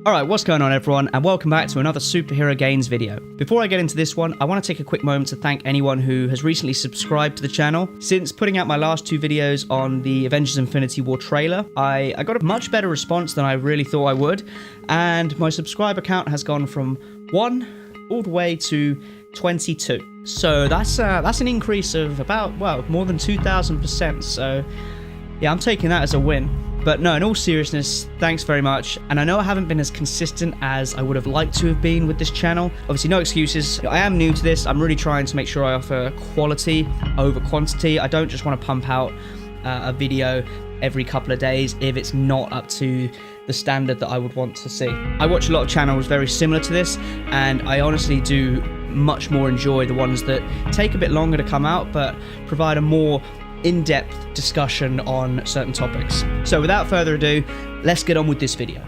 Alright, what's going on everyone, and welcome back to another Superhero Gains video. Before I get into this one, I want to take a quick moment to thank anyone who has recently subscribed to the channel. Since putting out my last two videos on the Avengers Infinity War trailer, I got a much better response than I really thought I would, and my subscriber count has gone from 1 all the way to 22. So that's an increase of about, well, more than 2,000%, so yeah, I'm taking that as a win. But no, in all seriousness, thanks very much. And I know I haven't been as consistent as I would have liked to have been with this channel. Obviously, no excuses. I am new to this. I'm really trying to make sure I offer quality over quantity. I don't just want to pump out a video every couple of days if it's not up to the standard that I would want to see. I watch a lot of channels very similar to this, and I honestly do much more enjoy the ones that take a bit longer to come out, but provide a more in-depth discussion on certain topics. So without further ado, let's get on with this video.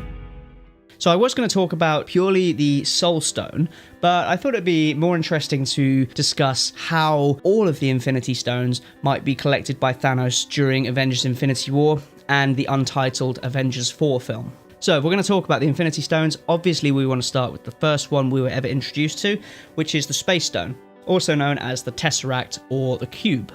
So I was going to talk about purely the Soul Stone, but I thought it'd be more interesting to discuss how all of the Infinity Stones might be collected by Thanos during Avengers Infinity War and the untitled Avengers 4 film. So if we're going to talk about the Infinity Stones, obviously we want to start with the first one we were ever introduced to, which is the Space Stone, also known as the Tesseract or the Cube.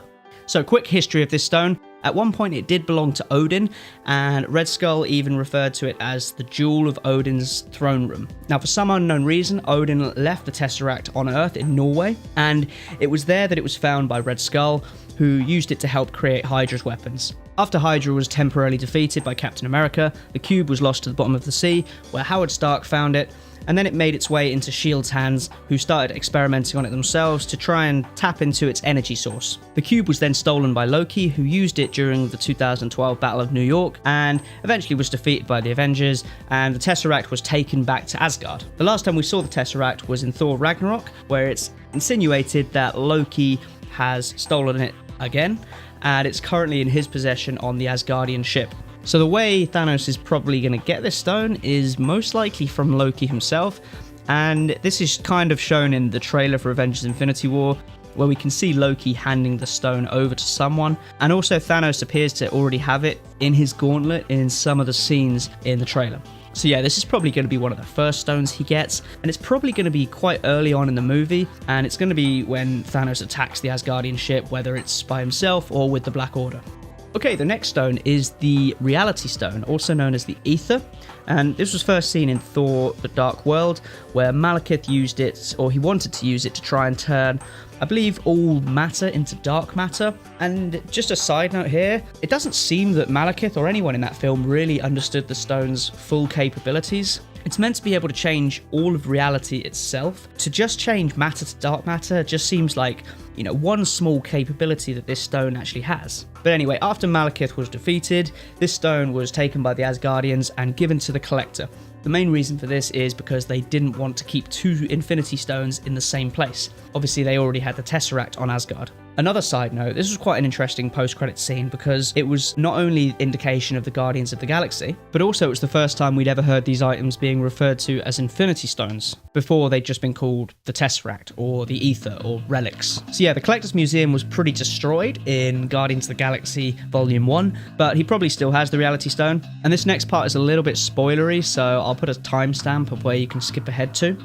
So, quick history of this stone. At one point it did belong to Odin, and Red Skull even referred to it as the Jewel of Odin's throne room. Now, for some unknown reason, Odin left the Tesseract on Earth in Norway, and it was there that it was found by Red Skull, who used it to help create Hydra's weapons. After Hydra was temporarily defeated by Captain America, the cube was lost to the bottom of the sea, where Howard Stark found it, and then it made its way into S.H.I.E.L.D's hands, who started experimenting on it themselves to try and tap into its energy source. The cube was then stolen by Loki, who used it during the 2012 Battle of New York, and eventually was defeated by the Avengers, and the Tesseract was taken back to Asgard. The last time we saw the Tesseract was in Thor Ragnarok, where it's insinuated that Loki has stolen it again, and it's currently in his possession on the Asgardian ship. So the way Thanos is probably going to get this stone is most likely from Loki himself, and this is kind of shown in the trailer for Avengers Infinity War, where we can see Loki handing the stone over to someone, and also Thanos appears to already have it in his gauntlet in some of the scenes in the trailer. So yeah, this is probably going to be one of the first stones he gets, and it's probably going to be quite early on in the movie, and it's going to be when Thanos attacks the Asgardian ship, whether it's by himself or with the Black Order. Okay, the next stone is the Reality Stone, also known as the Ether, and this was first seen in Thor: The Dark World, where Malekith used it, or he wanted to use it to try and turn, I believe, all matter into dark matter. And just a side note here, it doesn't seem that Malekith or anyone in that film really understood the stone's full capabilities. It's meant to be able to change all of reality itself. To just change matter to dark matter just seems like, you know, one small capability that this stone actually has. But anyway, after Malekith was defeated, this stone was taken by the Asgardians and given to the Collector. The main reason for this is because they didn't want to keep two Infinity Stones in the same place. Obviously, they already had the Tesseract on Asgard. Another side note, this was quite an interesting post-credit scene because it was not only indication of the Guardians of the Galaxy, but also it was the first time we'd ever heard these items being referred to as Infinity Stones. Before, they'd just been called the Tesseract, or the Ether, or Relics. So yeah, the Collector's Museum was pretty destroyed in Guardians of the Galaxy Volume 1, but he probably still has the Reality Stone. And this next part is a little bit spoilery, so I'll put a timestamp of where you can skip ahead to.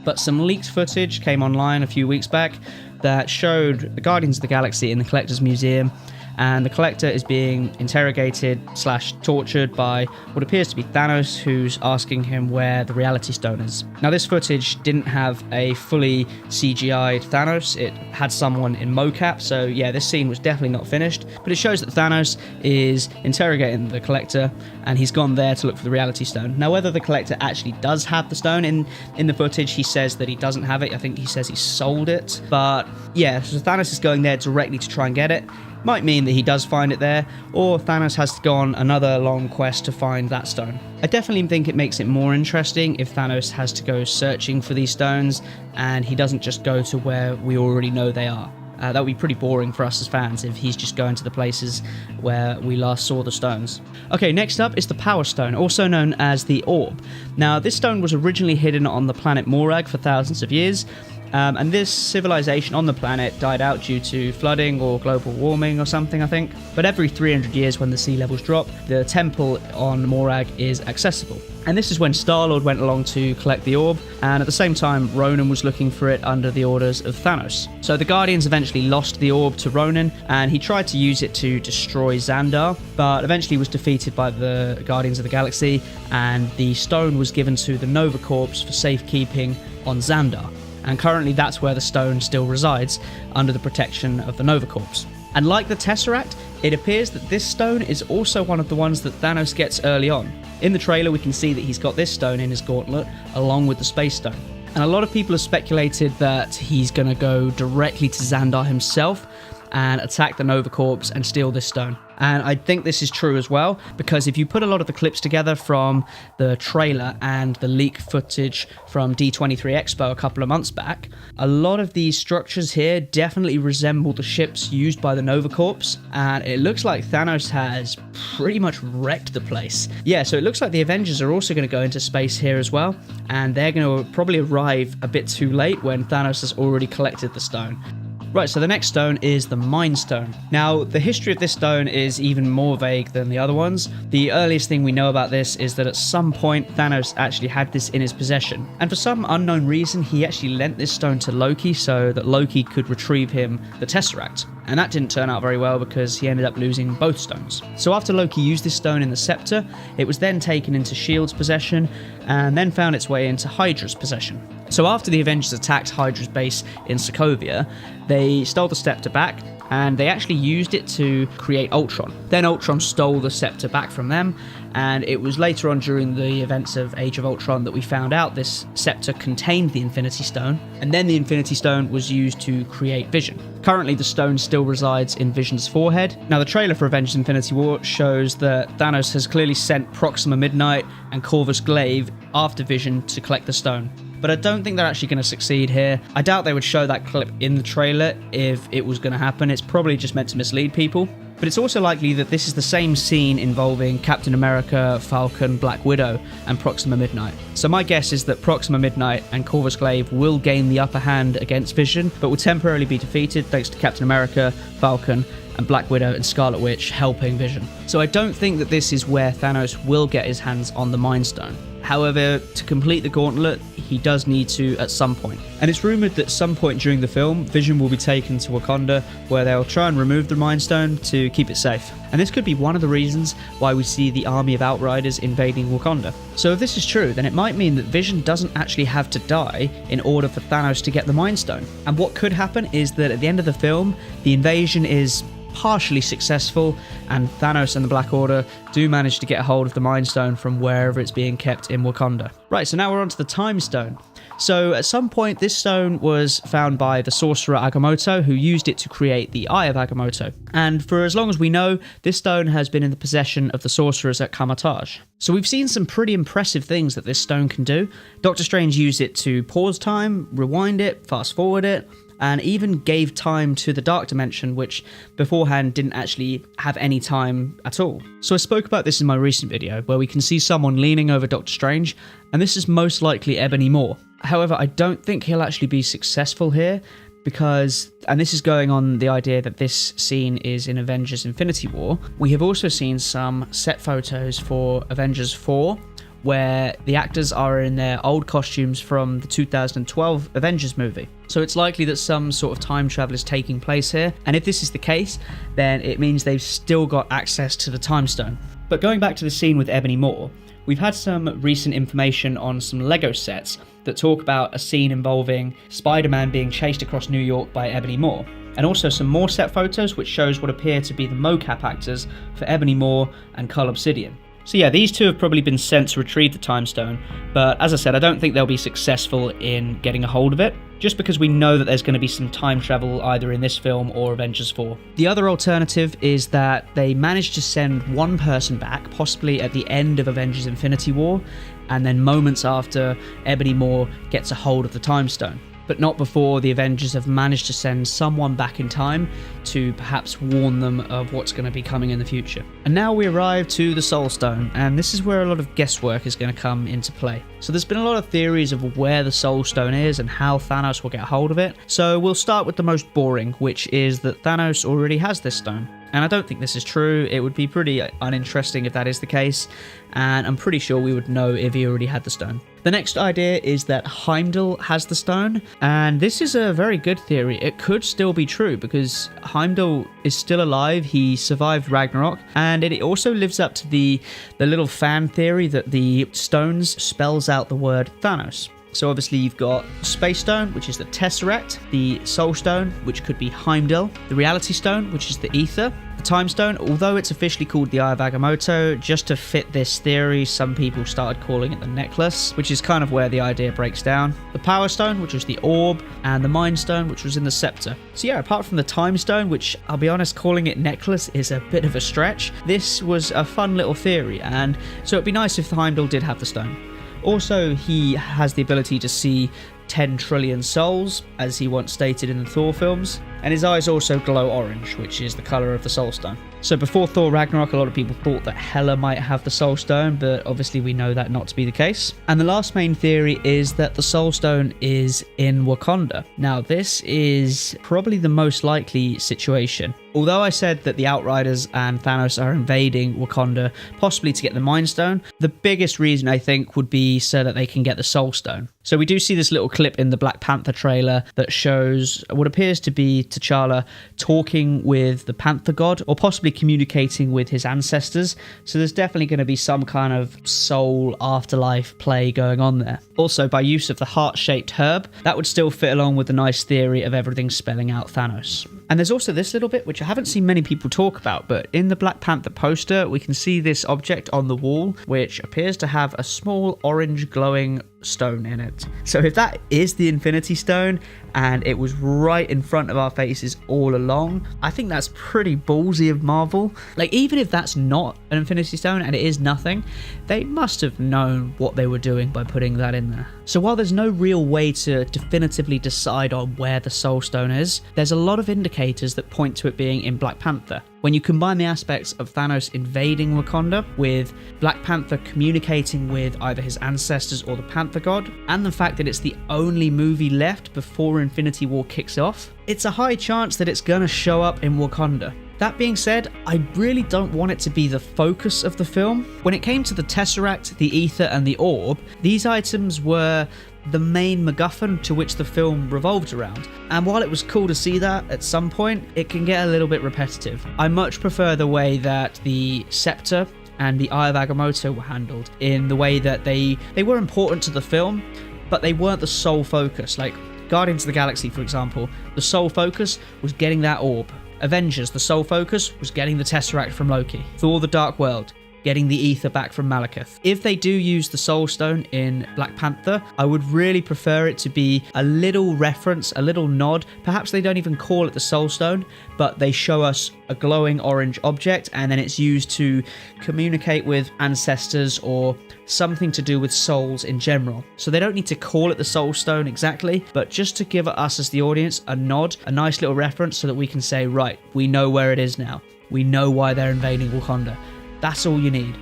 But some leaked footage came online a few weeks back that showed the Guardians of the Galaxy in the Collector's Museum, and the Collector is being interrogated / tortured by what appears to be Thanos, who's asking him where the Reality Stone is. Now, this footage didn't have a fully CGI'd Thanos, it had someone in mocap, so yeah, this scene was definitely not finished, but it shows that Thanos is interrogating the Collector, and he's gone there to look for the Reality Stone. Now, whether the Collector actually does have the stone, in the footage he says that he doesn't have it. I think he says he sold it, but yeah, so Thanos is going there directly to try and get it. Might mean that he does find it there, or Thanos has to go on another long quest to find that stone. I definitely think it makes it more interesting if Thanos has to go searching for these stones, and he doesn't just go to where we already know they are. That would be pretty boring for us as fans if he's just going to the places where we last saw the stones. Okay, next up is the Power Stone, also known as the Orb. Now, this stone was originally hidden on the planet Morag for thousands of years, And this civilization on the planet died out due to flooding or global warming or something, I think. But every 300 years when the sea levels drop, the temple on Morag is accessible. And this is when Star-Lord went along to collect the orb, and at the same time Ronan was looking for it under the orders of Thanos. So the Guardians eventually lost the orb to Ronan, and he tried to use it to destroy Xandar, but eventually was defeated by the Guardians of the Galaxy, and the stone was given to the Nova Corps for safekeeping on Xandar. And currently that's where the stone still resides, under the protection of the Nova Corps. And like the Tesseract, it appears that this stone is also one of the ones that Thanos gets early on. In the trailer we can see that he's got this stone in his gauntlet, along with the Space Stone. And a lot of people have speculated that he's going to go directly to Xandar himself and attack the Nova Corps and steal this stone. And I think this is true as well, because if you put a lot of the clips together from the trailer and the leak footage from D23 Expo a couple of months back, a lot of these structures here definitely resemble the ships used by the Nova Corps, and it looks like Thanos has pretty much wrecked the place. Yeah, so it looks like the Avengers are also going to go into space here as well, and they're going to probably arrive a bit too late when Thanos has already collected the stone. Right, so the next stone is the Mind Stone. Now, the history of this stone is even more vague than the other ones. The earliest thing we know about this is that at some point Thanos actually had this in his possession. And for some unknown reason, he actually lent this stone to Loki so that Loki could retrieve him the Tesseract. And that didn't turn out very well because he ended up losing both stones. So after Loki used this stone in the scepter, it was then taken into S.H.I.E.L.D.'s possession and then found its way into Hydra's possession. So after the Avengers attacked Hydra's base in Sokovia, they stole the scepter back and they actually used it to create Ultron. Then Ultron stole the scepter back from them, and it was later on during the events of Age of Ultron that we found out this scepter contained the Infinity Stone, and then the Infinity Stone was used to create Vision. Currently the stone still resides in Vision's forehead. Now the trailer for Avengers Infinity War shows that Thanos has clearly sent Proxima Midnight and Corvus Glaive after Vision to collect the stone. But I don't think they're actually going to succeed here. I doubt they would show that clip in the trailer if it was going to happen. It's probably just meant to mislead people. But it's also likely that this is the same scene involving Captain America, Falcon, Black Widow, and Proxima Midnight. So my guess is that Proxima Midnight and Corvus Glaive will gain the upper hand against Vision, but will temporarily be defeated thanks to Captain America, Falcon, and Black Widow and Scarlet Witch helping Vision. So I don't think that this is where Thanos will get his hands on the Mind Stone. However, to complete the gauntlet, he does need to at some point. And it's rumoured that at some point during the film, Vision will be taken to Wakanda, where they'll try and remove the Mind Stone to keep it safe. And this could be one of the reasons why we see the army of Outriders invading Wakanda. So if this is true, then it might mean that Vision doesn't actually have to die in order for Thanos to get the Mind Stone. And what could happen is that at the end of the film, the invasion is partially successful and Thanos and the Black Order do manage to get a hold of the Mind Stone from wherever it's being kept in Wakanda. Right, so now we're on to the Time Stone. So at some point this stone was found by the sorcerer Agamotto, who used it to create the Eye of Agamotto. And for as long as we know, this stone has been in the possession of the sorcerers at Kamar-Taj. So we've seen some pretty impressive things that this stone can do. Doctor Strange used it to pause time, rewind it, fast forward it, and even gave time to the Dark Dimension, which beforehand didn't actually have any time at all. So I spoke about this in my recent video, where we can see someone leaning over Doctor Strange, and this is most likely Ebony Maw. However, I don't think he'll actually be successful here, because, and this is going on the idea that this scene is in Avengers Infinity War, we have also seen some set photos for Avengers 4, where the actors are in their old costumes from the 2012 Avengers movie. So it's likely that some sort of time travel is taking place here, and if this is the case, then it means they've still got access to the Time Stone. But going back to the scene with Ebony Maw, we've had some recent information on some Lego sets that talk about a scene involving Spider-Man being chased across New York by Ebony Maw, and also some more set photos which shows what appear to be the mocap actors for Ebony Maw and Cull Obsidian. So yeah, these two have probably been sent to retrieve the Time Stone, but as I said, I don't think they'll be successful in getting a hold of it, just because we know that there's going to be some time travel either in this film or Avengers 4. The other alternative is that they managed to send one person back, possibly at the end of Avengers Infinity War, and then moments after Ebony Maw gets a hold of the Time Stone. but not before the Avengers have managed to send someone back in time to perhaps warn them of what's going to be coming in the future. And now we arrive to the Soul Stone, and this is where a lot of guesswork is going to come into play. So there's been a lot of theories of where the Soul Stone is and how Thanos will get hold of it. So we'll start with the most boring, which is that Thanos already has this stone. And I don't think this is true. It would be pretty uninteresting if that is the case, and I'm pretty sure we would know if he already had the stone. The next idea is that Heimdall has the stone, and this is a very good theory. It could still be true because Heimdall is still alive, he survived Ragnarok, and it also lives up to the little fan theory that the stones spells out the word Thanos. So obviously you've got Space Stone, which is the Tesseract, the Soul Stone, which could be Heimdall, the Reality Stone, which is the Ether, the Time Stone, although it's officially called the Eye of Agamotto, just to fit this theory, some people started calling it the Necklace, which is kind of where the idea breaks down. The Power Stone, which was the Orb, and the Mind Stone, which was in the Scepter. So yeah, apart from the Time Stone, which I'll be honest, calling it Necklace is a bit of a stretch, this was a fun little theory, and so it'd be nice if Heimdall did have the stone. Also, he has the ability to see 10 trillion souls, as he once stated in the Thor films, and his eyes also glow orange, which is the colour of the Soul Stone. So before Thor Ragnarok, a lot of people thought that Hela might have the Soul Stone, but obviously we know that not to be the case. And the last main theory is that the Soul Stone is in Wakanda. Now, this is probably the most likely situation. Although I said that the Outriders and Thanos are invading Wakanda, possibly to get the Mind Stone, the biggest reason I think would be so that they can get the Soul Stone. So we do see this little clip in the Black Panther trailer that shows what appears to be T'Challa talking with the Panther god, or possibly communicating with his ancestors. So there's definitely going to be some kind of soul afterlife play going on there. Also, by use of the heart-shaped herb, that would still fit along with the nice theory of everything spelling out Thanos. And there's also this little bit which I haven't seen many people talk about, but in the Black Panther poster we can see this object on the wall which appears to have a small orange glowing stone in it. So if that is the Infinity Stone and it was right in front of our faces all along, I think that's pretty ballsy of Marvel. Like, even if that's not an Infinity Stone and it is nothing, they must have known what they were doing by putting that in there. So while there's no real way to definitively decide on where the Soul Stone is, there's a lot of indicators that point to it being in Black Panther. When you combine the aspects of Thanos invading Wakanda with Black Panther communicating with either his ancestors or the Panther god, and the fact that it's the only movie left before Infinity War kicks off, it's a high chance that it's gonna show up in Wakanda. That being said, I really don't want it to be the focus of the film. When it came to the Tesseract, the Ether, and the Orb, these items were the main MacGuffin to which the film revolved around. And while it was cool to see that at some point, it can get a little bit repetitive. I much prefer the way that the Scepter and the Eye of Agamotto were handled, in the way that they were important to the film, but they weren't the sole focus. Like Guardians of the Galaxy, for example, the sole focus was getting that orb. Avengers, the sole focus was getting the Tesseract from Loki. Thor: The Dark World, getting the Ether back from Malekith. If they do use the Soul Stone in Black Panther, I would really prefer it to be a little reference, a little nod. Perhaps they don't even call it the Soul Stone, but they show us a glowing orange object and then it's used to communicate with ancestors or something to do with souls in general. So they don't need to call it the Soul Stone exactly, but just to give us as the audience a nod, a nice little reference so that we can say, right, we know where it is now. We know why they're invading Wakanda. That's all you need.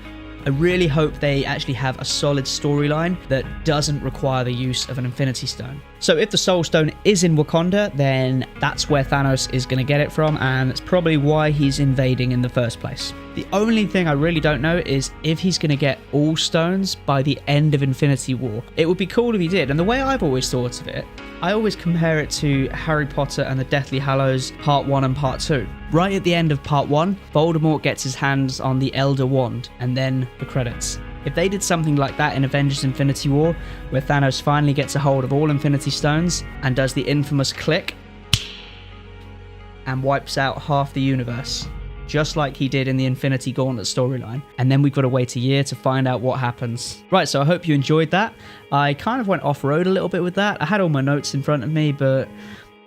I really hope they actually have a solid storyline that doesn't require the use of an Infinity Stone. So if the Soul Stone is in Wakanda, then that's where Thanos is going to get it from, and it's probably why he's invading in the first place. The only thing I really don't know is if he's going to get all stones by the end of Infinity War. It would be cool if he did, and the way I've always thought of it, I always compare it to Harry Potter and the Deathly Hallows Part 1 and Part 2. Right at the end of Part 1, Voldemort gets his hands on the Elder Wand, and then the credits. If they did something like that in Avengers Infinity War, where Thanos finally gets a hold of all Infinity Stones and does the infamous click and wipes out half the universe, just like he did in the Infinity Gauntlet storyline, and then we've got to wait a year to find out what happens. Right, so I hope you enjoyed that. I kind of went off-road a little bit with that. I had all my notes in front of me, but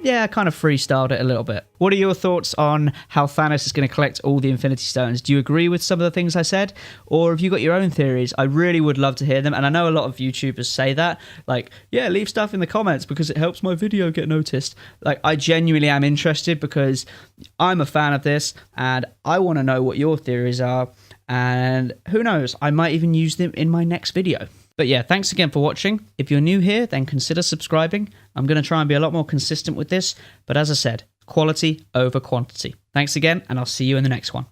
yeah, I kind of freestyled it a little bit. What are your thoughts on how Thanos is going to collect all the Infinity Stones? Do you agree with some of the things I said? Or have you got your own theories? I really would love to hear them. And I know a lot of YouTubers say that. Like, yeah, leave stuff in the comments because it helps my video get noticed. Like, I genuinely am interested because I'm a fan of this and I want to know what your theories are. And who knows, I might even use them in my next video. But yeah, thanks again for watching. If you're new here, then consider subscribing. I'm going to try and be a lot more consistent with this. But as I said, quality over quantity. Thanks again, and I'll see you in the next one.